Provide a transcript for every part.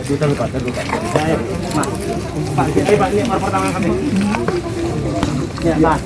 Terlupa. Saya, Pak, ini orang pertama kami. Ya, Pak.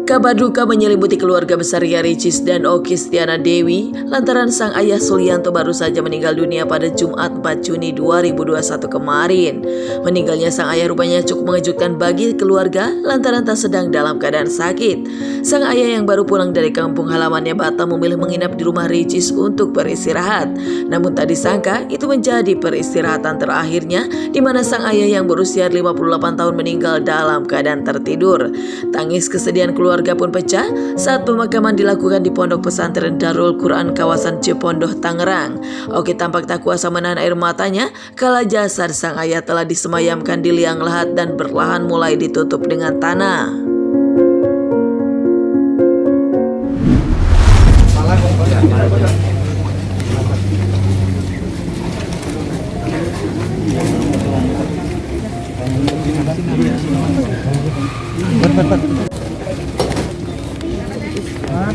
Kabar duka menyelimuti keluarga besar Ria Ricis dan Oki Stiana Dewi lantaran sang ayah Sulianto baru saja meninggal dunia pada Jumat 4 Juni 2021 kemarin. Meninggalnya sang ayah rupanya cukup mengejutkan bagi keluarga lantaran tak sedang dalam keadaan sakit. Sang ayah yang baru pulang dari kampung halamannya Batam memilih menginap di rumah Ricis untuk beristirahat. Namun tak disangka itu menjadi peristirahatan terakhirnya di mana sang ayah yang berusia 58 tahun meninggal dalam keadaan tertidur. Tangis kesedihan keluarga pun pecah saat pemakaman dilakukan di Pondok Pesantren Darul Quran kawasan Cipondoh, Tangerang. Oki tampak tak kuasa menahan air matanya kala jasad sang ayah telah disemayamkan di liang lahat dan perlahan mulai ditutup dengan tanah.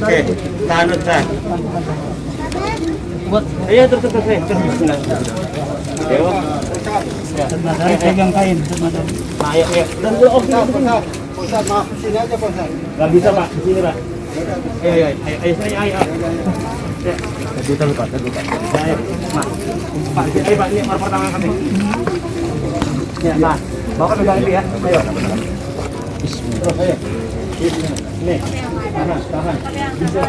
Oke, tanut saya. Buat, iya terus. Dewa. Dari pegang kain, Nah, ayo. Dan dulu Oki. Ustaz, maaf, sini aja Pak Ustaz. Gak bisa Pak, di sini Pak. Ayo saya ayo. Terlupa. Saya, Pak, ini orang pertama kami. Ya, Pak. Bapak pegang ini ya. Ayo. Terus ayo. Ini. Tahan. Bisa.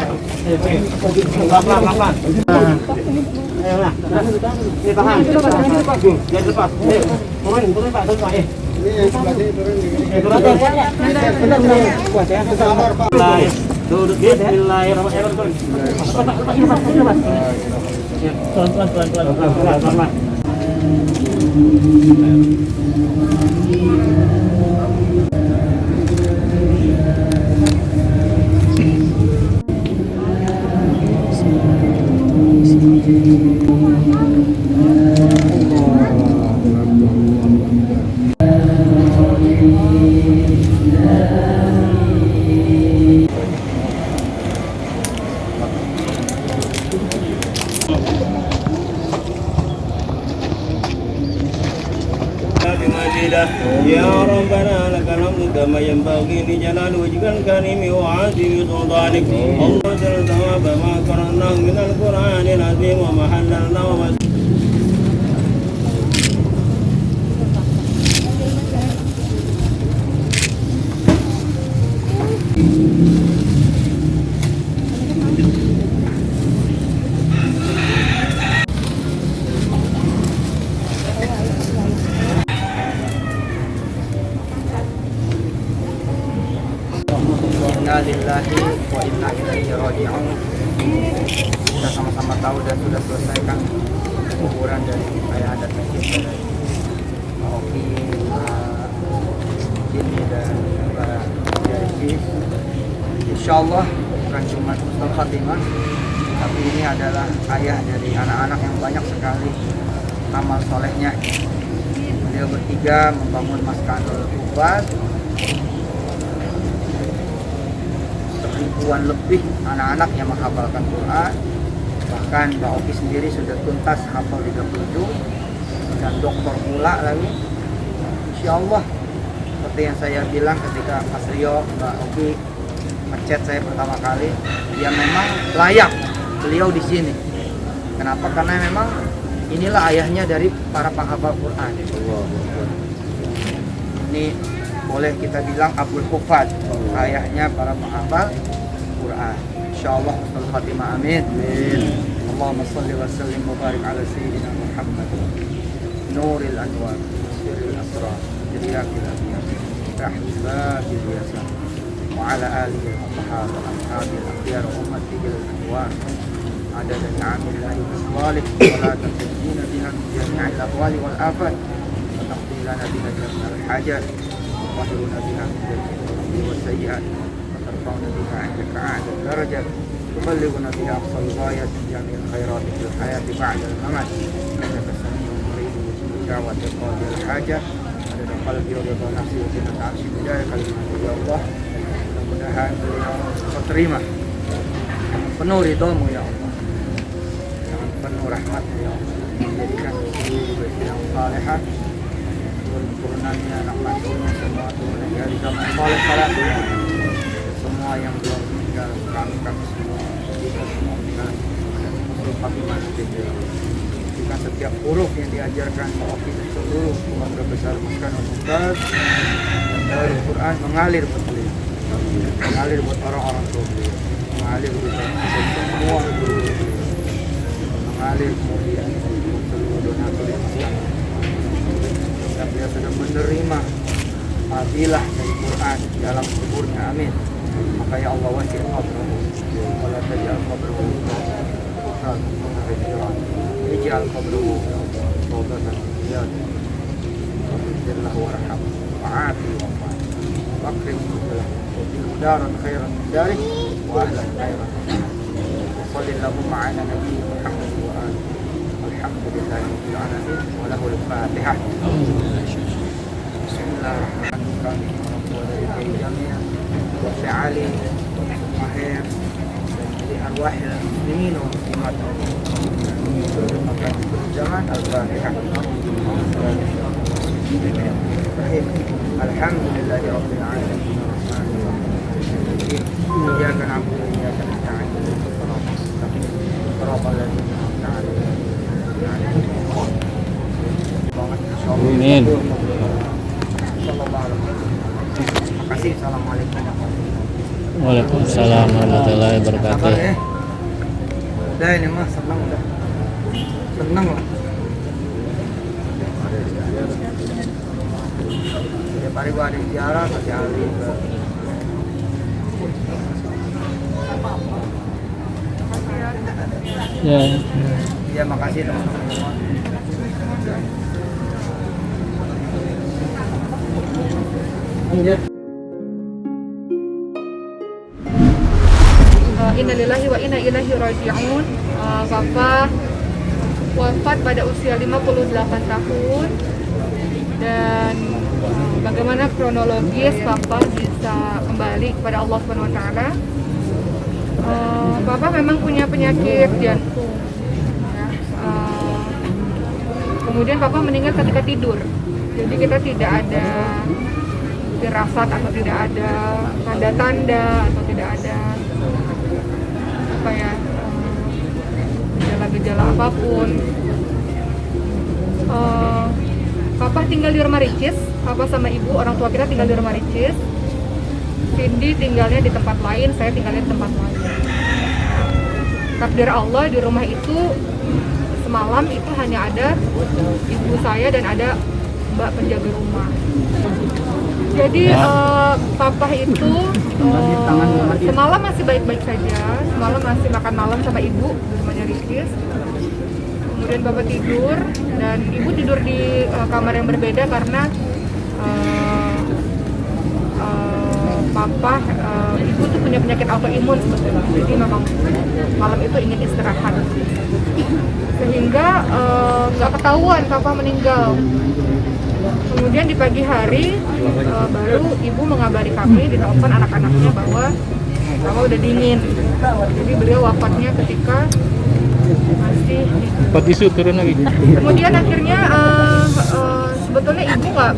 Pelan. Ayo lah. Ini tahan. Jangan lepas. Turun Pak, turun Pak. Ini yang sebelah sini turun begini. Turun. Benar. Kuat ya. Sabar Pak. Duduk Bismillahirrahmanirrahim. Lepas. Ya, pelan. Ya Rabbana lakal hamdu kama yanbaghi li jalali wajhikal karimi wa 'azimi sultanik. Allah ta'ala ma qara'na min al-Qur'anil 'azim wa ma halalna wa Inna lillahi wa inna ilaihi raji'un. Kita sama-sama tahu dan sudah selesaikan kuburan dari ayah adat kita dari Oki, Jini dan para Ricis. Insyaallah bukan cuma husnul khatimah, tapi ini adalah ayah dari anak-anak yang banyak sekali amal solehnya. Beliau bertiga membangun Maskanul Kubat. Ribuan lebih anak-anak yang menghafalkan Quran. Bahkan Mbak Oki sendiri sudah tuntas hafal 30 dan doktor pula lagi. Insyaallah seperti yang saya bilang ketika Mas Rio, Mbak Oki ngechat saya pertama kali, dia memang layak beliau di sini. Kenapa? Karena memang inilah ayahnya dari para penghafal Quran. Ini boleh kita bilang Abul Hufad, ayahnya para penghafal Quran. Insyaallah husnul khatimah, amin. Allahumma shalli wa sallim wa barik ala sayyidina Muhammad nuril anwar sirril asrar jriyakil abyad rahbabil yasan wa ala alihi wa sahbihi ashabil akhyar wa ummati bil anwar adada ni'amillahi wa salih wa la tanjina binan jami'il ahwali wal afat wa taqdir لنا بها جميع الحاجات وطهرنا بها من جميع الذنوب والسيئات وترفعنا بها عندك أعلى الدرجات تبلغنا بها أقصى الغايات من جميع الخيرات في الحياة بعد الممات إنك سميع قريب مجيب دعوة قاضي الحاجة عدد قلبي ورضا نفسي وزنة عرش بداية كلمة يا الله mudah-mudahan beliau terima penuh ridhomu ya Allah dengan penuh rahmatmu ya Allah menjadikan seluruh yang salihah turunannya anak mantunya semua turun dari zaman saleh salatunya semua yang belum meninggal kami semua kita semua meninggal dan musuh Fatimah jika setiap huruf yang diajarkan kita seluruh keluarga besar Maskan Ustaz dari Quran mengalir buat beliau, mengalir buat orang-orang tua beliau, mengalir buat semua guru beliau, mengalir kemudian seluruh donatur yang Maskan. Dan dia sudah menerima fadilah dari Quran di alam kuburnya, amin. Maka ya Allah wasi' qabrahu wa la taj'al qabrahu ij'al qabrahu rawdatan min riyadil jannah warhamhu wa'afihi wa'fu وأكرم نزله وابدله دارا خيرا من داره وأهلا خيرا وصل اللهم على نبينا محمد وآله والحمد لله رب العالمين وله الفاتحة بسم الله الرحمن الرحيم ورحمة جميعا وفي علي ومهير لأرواح المسلمين والمسلمات في الزمان الفاتحة الحمد لله رب العالمين الرحمن الرحيم إياك نعبد وإياك نستعين صراط المستقيم صراط الذين أنعمت عليهم Amin. Terima kasih. Assalamualaikum warahmatullahi Waalaikumsalam warahmatullahi wabarakatuh. wabarakatuh. Udah ini mah senang udah. Senang lah. Setiap hari gua ada ziarah kasih hari. Ya. Ya makasih teman-teman semua. Innalillahi wa inna ilaihi raji'un. Bapak wafat pada usia 58 tahun. Dan bagaimana kronologis Bapak bisa kembali kepada Allah Subhanahu wa taala? Bapak memang punya penyakit jantung. Ya, kemudian Bapak meninggal ketika tidur. Jadi kita tidak ada firasat atau tidak ada tanda-tanda atau tidak ada apa ya gejala-gejala apapun. Papa tinggal di rumah Ricis, Papa sama ibu orang tua kita tinggal di rumah Ricis. Cindy tinggalnya di tempat lain, saya tinggalnya di tempat lain. Takdir Allah di rumah itu semalam itu hanya ada ibu saya dan ada mbak penjaga rumah. Jadi papa itu semalam masih baik-baik saja, semalam masih makan malam sama ibu di rumahnya Ricis. Kemudian bapak tidur dan ibu tidur di kamar yang berbeda karena papa ibu tuh punya penyakit autoimun sebetulnya, jadi memang malam itu ingin istirahat sehingga nggak ketahuan papa meninggal. Kemudian di pagi hari baru ibu mengabari kami di telepon anak-anaknya bahwa papa udah dingin, jadi beliau wafatnya ketika masih Patisu turun lagi. kemudian akhirnya sebetulnya ibu nggak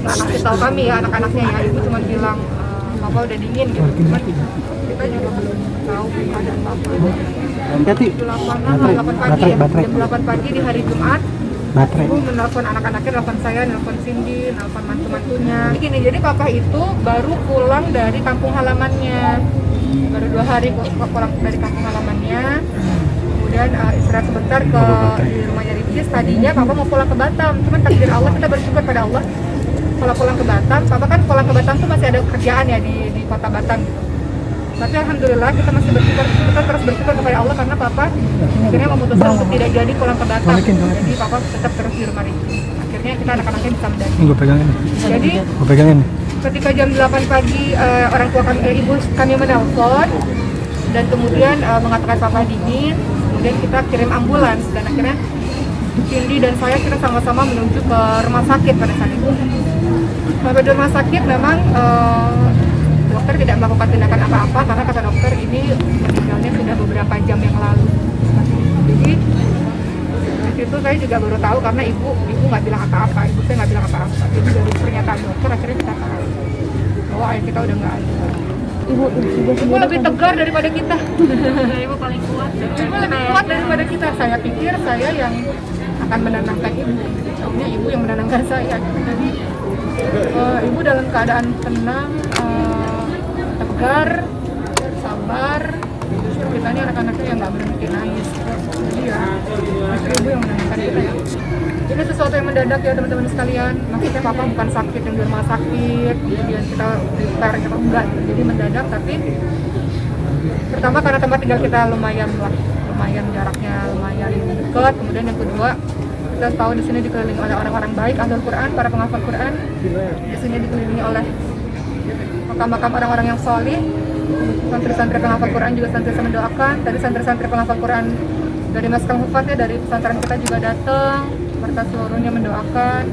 ngasih tahu kami ya anak-anaknya ya, ibu cuma bilang papa udah dingin gitu, cuman kita juga belum tahu keadaan papa. Jam 8 pagi di hari Jumat ibu menelpon anak-anaknya, nelpon saya, nelpon Cindy, nelpon mantu-mantunya. Gini, jadi papa itu baru pulang dari kampung halamannya, baru 2 hari pulang dari kampung halamannya. Kemudian istirahat sebentar di rumahnya Ricis. Tadinya papa mau pulang ke Batam, cuman takdir Allah, kita bersyukur pada Allah. Kalau pulang ke Batam, papa kan pulang ke Batam tuh masih ada kerjaan ya di kota Batam gitu. Tapi alhamdulillah kita masih bersyukur, kita terus bersyukur kepada Allah karena papa akhirnya memutuskan untuk tidak jadi pulang ke Batam. Jadi papa tetap terus di rumah Ricis. Akhirnya kita anak-anaknya bisa mendadak. Gue pegangin. Jadi Gue pegangin. ketika jam 8 pagi orang tua kami, ibu kami menelpon dan kemudian mengatakan papa dingin, kemudian kita kirim ambulans dan akhirnya Cindy dan saya kita sama-sama menuju ke rumah sakit pada saat itu. Sampai di rumah sakit memang dokter tidak melakukan tindakan apa-apa karena kata dokter ini meninggalnya sudah beberapa jam yang lalu. Jadi itu saya juga baru tahu karena ibu nggak bilang apa-apa, ibu saya nggak bilang apa-apa. Jadi dari pernyataan dokter akhirnya kita tahu bahwa ayah kita udah nggak ada. Ibu lebih tegar daripada kita. Ibu paling kuat. Ibu lebih kuat daripada kita. Saya pikir saya yang akan menenangkan ibu. Tahunya ibu yang menenangkan saya. Jadi ibu dalam keadaan tenang, tegar, sabar. Justru kita ini anak-anaknya yang nggak berhenti nangis. Jadi ya, justru ibu yang menenangkan kita ya. Ini sesuatu yang mendadak ya teman-teman sekalian. Maksudnya papa bukan sakit yang di rumah sakit, kemudian kita repair kita enggak. Jadi mendadak, tapi pertama karena tempat tinggal kita lumayan jaraknya lumayan dekat. Kemudian yang kedua, kita tahu di sini dikelilingi oleh orang-orang baik, ahlul Quran, para penghafal Quran. Di sini dikelilingi oleh makam-makam orang-orang yang solih. Santri-santri penghafal Quran juga senantiasa mendoakan. Tadi santri-santri penghafal Quran dari Maskal Hufat ya, dari pesantren kita juga datang, serta seluruhnya mendoakan.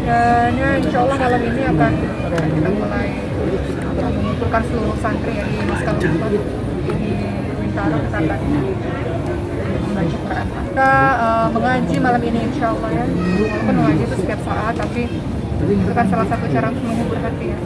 Dan ya, insya Allah malam ini akan kita mulai mengumpulkan seluruh santri ya, di Maskal Hufat di Bintaro. Kita akan membaca Quran. Kita mengaji malam ini insya Allah ya. Walaupun mengaji itu setiap saat, tapi itu kan salah satu cara untuk menghibur hati ya.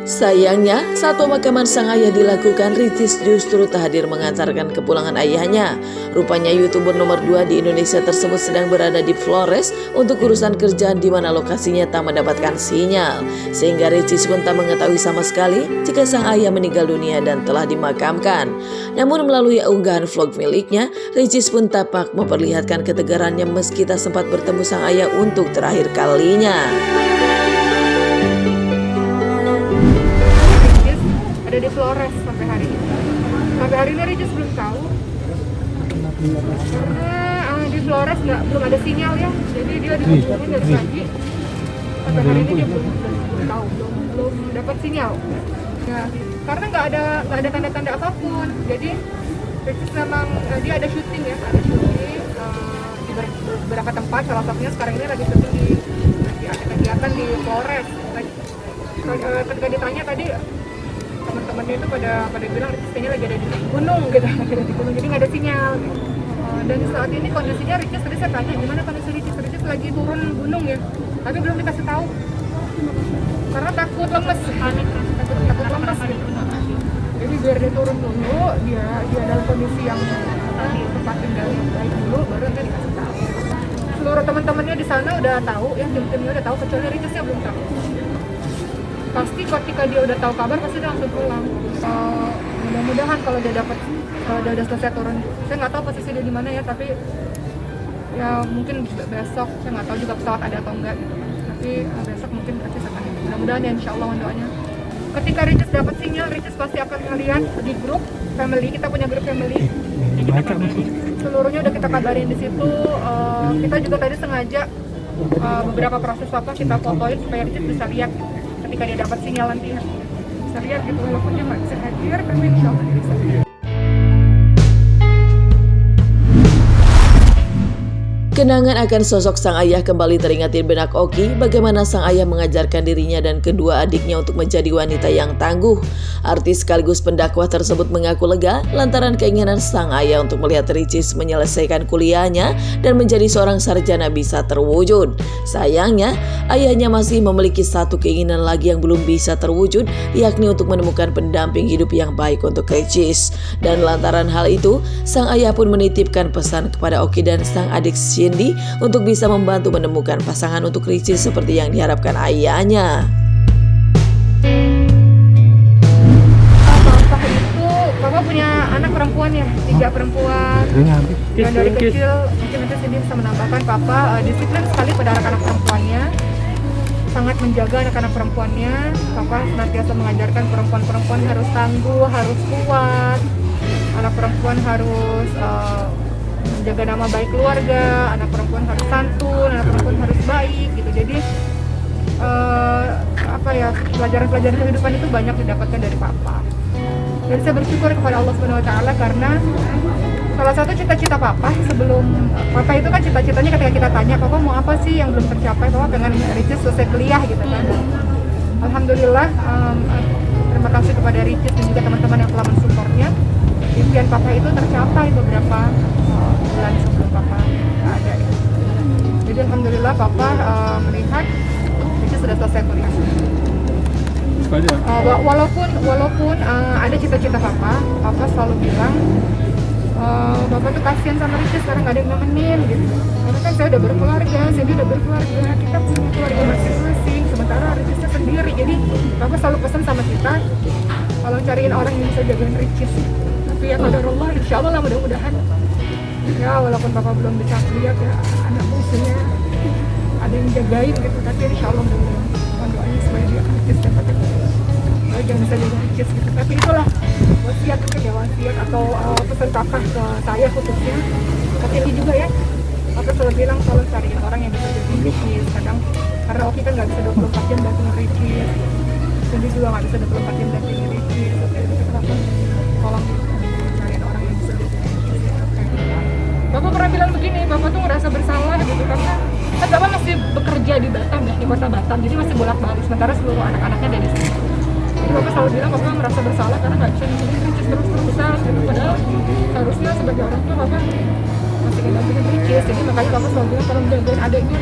Sayangnya, saat pemakaman sang ayah dilakukan, Ricis justru tak hadir mengantarkan kepulangan ayahnya. Rupanya YouTuber nomor 2 di Indonesia tersebut sedang berada di Flores untuk urusan kerjaan di mana lokasinya tak mendapatkan sinyal. Sehingga Ricis pun tak mengetahui sama sekali jika sang ayah meninggal dunia dan telah dimakamkan. Namun melalui unggahan vlog miliknya, Ricis pun tampak memperlihatkan ketegarannya meski tak sempat bertemu sang ayah untuk terakhir kalinya. Ada di Flores sampai hari ini. Sampai hari ini Ricis belum tahu. Karena di Flores belum ada sinyal ya. Jadi dia dihubungin dari pagi. Sampai hari ini dia belum tahu, belum dapat sinyal. Ya, karena nggak ada tanda-tanda apapun. Jadi Ricis memang dia ada syuting ya, ada syuting di beberapa tempat. Salah satunya sekarang ini lagi syuting di ada kegiatan di Flores. Ketika ditanya tadi, teman-temannya itu pada bilang Ricis kayaknya lagi ada di gunung gitu, jadi nggak ada sinyal gitu. Dan saat ini kondisinya Ricis, tadi saya tanya gimana kondisi Ricis lagi turun gunung ya, tapi belum dikasih tahu karena takut lemes, takut lemes gitu. Jadi biar dia turun dulu, dia dalam kondisi yang tempat tinggal yang baik dulu, baru nanti dikasih tahu. Seluruh teman-temannya di sana udah tahu ya, tim-timnya udah tahu, kecuali Ricisnya belum tahu. Pasti ketika dia udah tahu kabar pasti dia langsung pulang. Mudah-mudahan kalau dia dapat, dia udah selesai turun. Saya nggak tahu posisi dia di mana ya, tapi ya mungkin besok. Saya nggak tahu juga pesawat ada atau enggak gitu. Tapi besok mungkin Ricis akan. Mudah-mudahan ya, insya Allah doanya. Ketika Ricis dapat sinyal, Ricis pasti akan ngeliat di grup family. Kita punya grup family. Seluruhnya udah kita kabarin di situ. Kita juga tadi sengaja beberapa proses apa kita fotoin supaya Ricis bisa lihat. Ketika dia dapat sinyal nanti ya, bisa lihat gitu, walaupun dia nggak bisa hadir, tapi insya Allah dia bisa lihat. Kenangan akan sosok sang ayah kembali teringat di benak Oki, bagaimana sang ayah mengajarkan dirinya dan kedua adiknya untuk menjadi wanita yang tangguh. Artis sekaligus pendakwah tersebut mengaku lega lantaran keinginan sang ayah untuk melihat Ricis menyelesaikan kuliahnya dan menjadi seorang sarjana bisa terwujud. Sayangnya, ayahnya masih memiliki satu keinginan lagi yang belum bisa terwujud, yakni untuk menemukan pendamping hidup yang baik untuk Ricis. Dan lantaran hal itu, sang ayah pun menitipkan pesan kepada Oki dan sang adik Cindy untuk bisa membantu menemukan pasangan untuk Ricis seperti yang diharapkan ayahnya. Papa punya anak perempuan ya, 3 perempuan. Dan dari kecil, mungkin nanti Cindy bisa menambahkan, Papa disiplin sekali pada anak-anak perempuannya. sangat menjaga anak-anak perempuannya. Papa senantiasa mengajarkan perempuan-perempuan harus tangguh, harus kuat. Anak perempuan harus menjaga nama baik keluarga, anak perempuan harus santun, anak perempuan harus baik gitu. Jadi pelajaran-pelajaran kehidupan itu banyak didapatkan dari Papa. Dan saya bersyukur kepada Allah Subhanahu Wa Taala karena salah satu cita-cita Papa sebelum Papa itu kan cita-citanya ketika kita tanya Papa mau apa sih yang belum tercapai, Papa pengen Ricis selesai kuliah gitu kan. Alhamdulillah, terima kasih kepada Ricis dan juga teman-teman yang telah mensupportnya. Impian Papa itu tercapai beberapa bulan sebelum Papa ada ya. Jadi alhamdulillah Papa melihat Ricis sudah selesai kuliah. Walaupun ada cita-cita Papa selalu bilang Bapak tuh kasihan sama Ricis sekarang nggak ada yang nemenin gitu. Karena kan saya udah berkeluarga, kita punya keluarga masing-masing. Sementara Ricisnya sendiri, jadi Bapak selalu pesan sama kita kalau cariin orang yang bisa jagain Ricis. Tapi ya qadarullah, insya Allah lah mudah-mudahan. Ya walaupun Bapak belum bisa lihat ya anak musuhnya ada yang jagain gitu, tapi insya Allah mudah-mudahan doanya supaya dia Ricis dapat jangan bisa jaga Ricis gitu. Tapi itulah wasiat atau pesan Papa ke saya khususnya, tapi ini juga ya Papa selalu bilang selalu cariin orang yang bisa jadi Ricis. Kadang karena Oki kan nggak bisa 24 jam dampingin Ricis, Cindy juga nggak bisa 24 jam dampingin Ricis. Kenapa tolong cariin orang yang bisa jadi Ricis. Bapak pernah bilang begini, Bapak tuh ngerasa bersalah gitu karena kan Bapak masih bekerja di Batam ya, di kota Batam, jadi masih bolak-balik sementara seluruh anak-anaknya dari sini. Jadi Bapak selalu bilang Bapak merasa bersalah karena nggak bisa ngikutin Ricis terus-terusan gitu. Padahal harusnya sebagai orang tua Bapak masih ngedampingin Ricis. Jadi makanya Bapak selalu bilang tolong jagain adiknya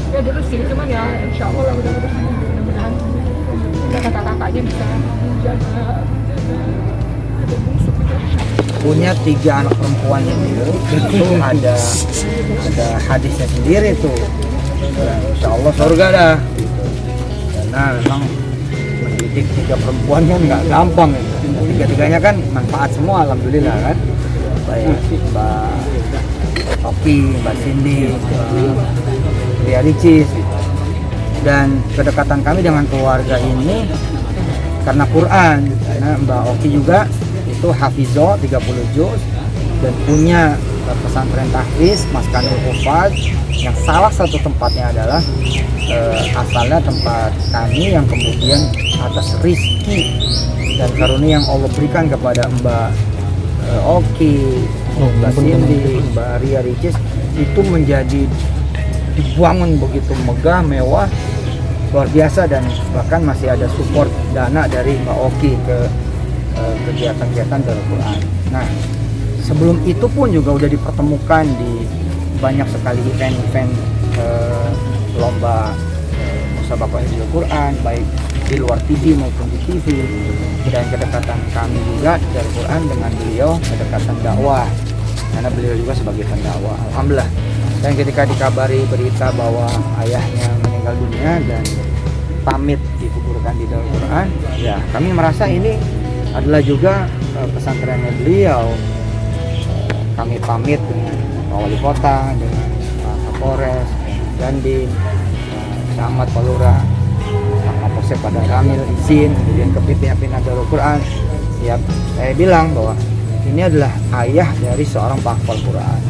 ya dulu sih, cuman ya insya Allah mudah-mudahan kakak-kakaknya bisa menjaga adik bungsu kita. Punya 3 anak perempuan itu ada hadisnya sendiri tuh. Insya Allah surga dah. Karena memang mendidik 3 perempuan kan nggak gampang ya. 3-3-nya kan manfaat semua alhamdulillah kan. Baik Mbak Oki, Mbak Cindy, Mbak Ricis. Dan kedekatan kami dengan keluarga ini karena Quran. Karena Mbak Oki juga itu hafizah 30 juz dan punya pesantren tahfiz Maskanul Hufaz yang salah satu tempatnya adalah asalnya tempat kami yang kemudian atas rizki dan karunia yang Allah berikan kepada Mbak Oki, Mbak Cindy, Mbak Ria Ricis itu menjadi dibangun begitu megah, mewah, luar biasa. Dan bahkan masih ada support dana dari Mbak Oki ke kegiatan-kegiatan Darul Quran. Nah, sebelum itu pun juga udah dipertemukan di banyak sekali event-event lomba musabaqah Darul Quran, baik di luar TV maupun di TV. Dan kedekatan kami juga Darul Quran dengan beliau, kedekatan dakwah, karena beliau juga sebagai pendakwah. Alhamdulillah. Dan ketika dikabari berita bahwa ayahnya meninggal dunia dan pamit dikuburkan di Darul Quran, ya kami merasa ini adalah juga pesantrennya beliau. Kami pamit dengan Pak Wali Kota, dengan Pak Kapolres, Dandim, Camat Palura, Pak Kapolsek pada Kamil izin, kemudian ke pimpinan Darul Quran. Ya, saya bilang bahwa ini adalah ayah dari seorang penghafal Quran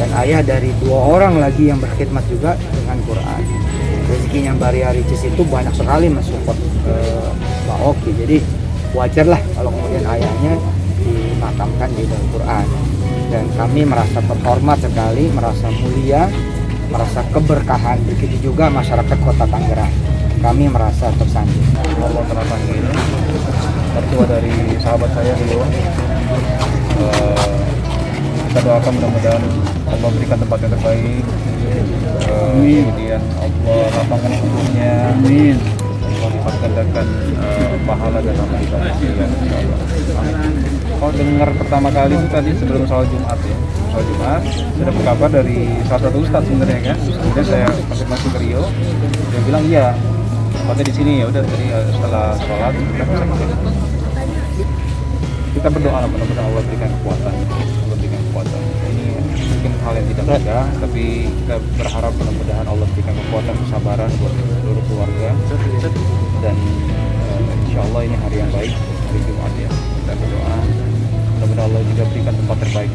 dan ayah dari 2 orang lagi yang berkhidmat juga dengan Quran. Rezekinya Mbak Ria Ricis itu banyak sekali mensupport Mbak Oki. Jadi wajarlah kalau kemudian ayahnya dimakamkan di Darul Quran. Dan kami merasa terhormat sekali, merasa mulia, merasa keberkahan. Begitu juga masyarakat Kota Tangerang, kami merasa tersanjung. Allah Ta'ala ini tertua dari sahabat saya dulu. Kita doakan mudah-mudahan Allah berikan tempat yang terbaik. Kemudian Allah lapangkan kuburnya. Amin. Allah lipat gandakan pahala dan amal ibadah. Kalau dengar pertama kali itu tadi sebelum sholat Jumat ya, sholat Jumat saya dapat kabar dari salah satu ustadz sebenarnya kan. Kemudian saya konfirmasi ke Rio, dia bilang iya tempatnya di sini. Ya udah, jadi setelah sholat kita berdoa mudah-mudahan Allah berikan kekuatan. Ini mungkin hal yang tidak sudah, tapi kita berharap mudah-mudahan Allah berikan kekuatan kesabaran buat seluruh keluarga dan insya Allah ini hari yang baik, hari Jumat ya. Kita berdoa mudah-mudahan Allah juga berikan tempat terbaik